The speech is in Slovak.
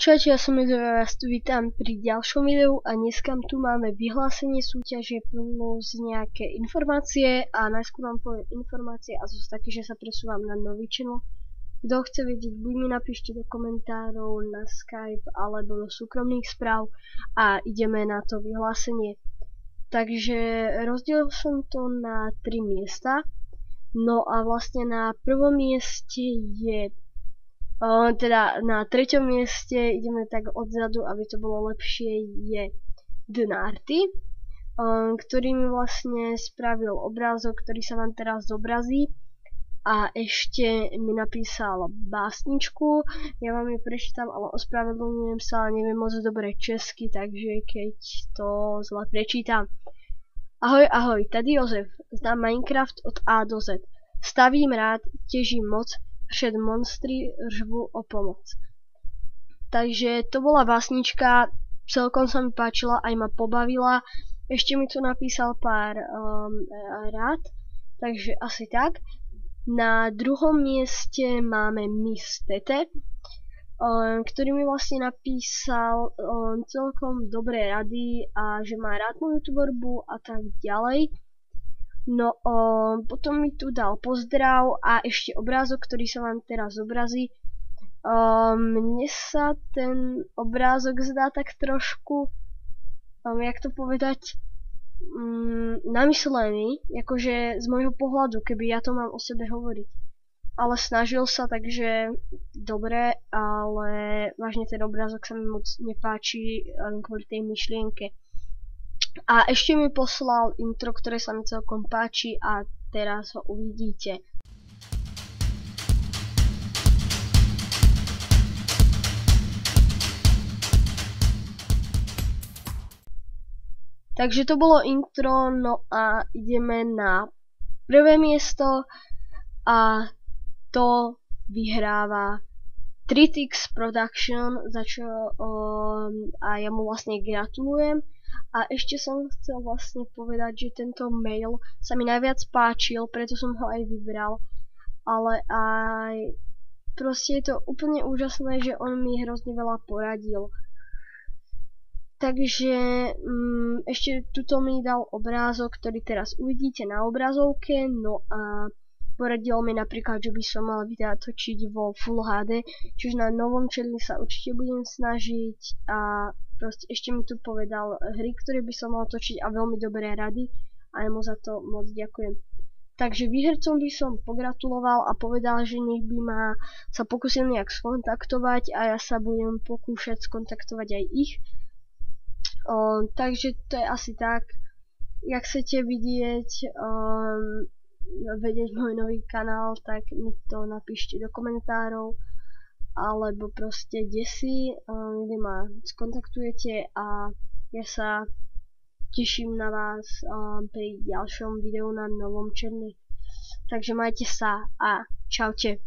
Čaute, ja som Medová, vás tu vítam pri ďalšom videu a dneska tu máme vyhlásenie súťaže plus nejaké informácie a najskôr vám poviem informácie a zase taký, že sa presúvam na nový channel. Kto chce vedieť, buď mi napíšte do komentárov, na Skype alebo do súkromných správ a ideme na to vyhlásenie. Takže rozdielil som to na 3 miesta. No a vlastne na prvom mieste je teda na 3. mieste, ideme tak odzadu, aby to bolo lepšie, je Dnarty, ktorý mi vlastne spravil obrázok, ktorý sa vám teraz zobrazí a ešte mi napísal básničku, ja vám ju prečítam, ale ospravedlňujem sa, neviem moc dobre česky, takže keď to zle prečítam. Ahoj, ahoj, tady Jozef, znám Minecraft od A do Z, stavím rád, těžím moc, před monstry řvu o pomoc. Takže to bola básnička, celkom sa mi páčila, aj ma pobavila. Ešte mi tu napísal pár rád, takže asi tak. Na druhom mieste máme Miss Tete, ktorý mi vlastne napísal celkom dobré rady a že má rád moju tvorbu a tak ďalej. No, potom mi tu dal pozdrav a ešte obrázok, ktorý sa vám teraz zobrazí. Mne sa ten obrázok zdá tak trošku, jak to povedať, namyslený, akože z môjho pohľadu, keby ja to mám o sebe hovoriť. Ale snažil sa, takže dobre, ale vážne ten obrázok sa mi moc nepáči kvôli tej myšlienke. A ešte mi poslal intro, ktoré sa mi celkom páči a teraz ho uvidíte. Takže to bolo intro, no a ideme na prvé miesto a to vyhráva Tritix Production, za čo a ja mu vlastne gratulujem. A ešte som chcel vlastne povedať, že tento mail sa mi najviac páčil, preto som ho aj vybral. Ale aj proste je to úplne úžasné, že on mi hrozne veľa poradil. Takže ešte tuto mi dal obrázok, ktorý teraz uvidíte na obrazovke. No a poradil mi napríklad, že by som mal videa točiť vo Full HD, čiže na novom channeli sa určite budem snažiť a proste ešte mi tu povedal hry, ktoré by som mal točiť a veľmi dobré rady a ja mu za to moc ďakujem. Takže výhercom by som pogratuloval a povedal, že nech by ma sa pokusil nejak skontaktovať a ja sa budem pokúšať skontaktovať aj ich. Takže to je asi tak. Jak chcete vidieť, vedieť môj nový kanál, tak mi to napíšte do komentárov alebo proste desi, kde ma skontaktujete a ja sa teším na vás pri ďalšom videu na novom channeli. Takže majte sa a čaute.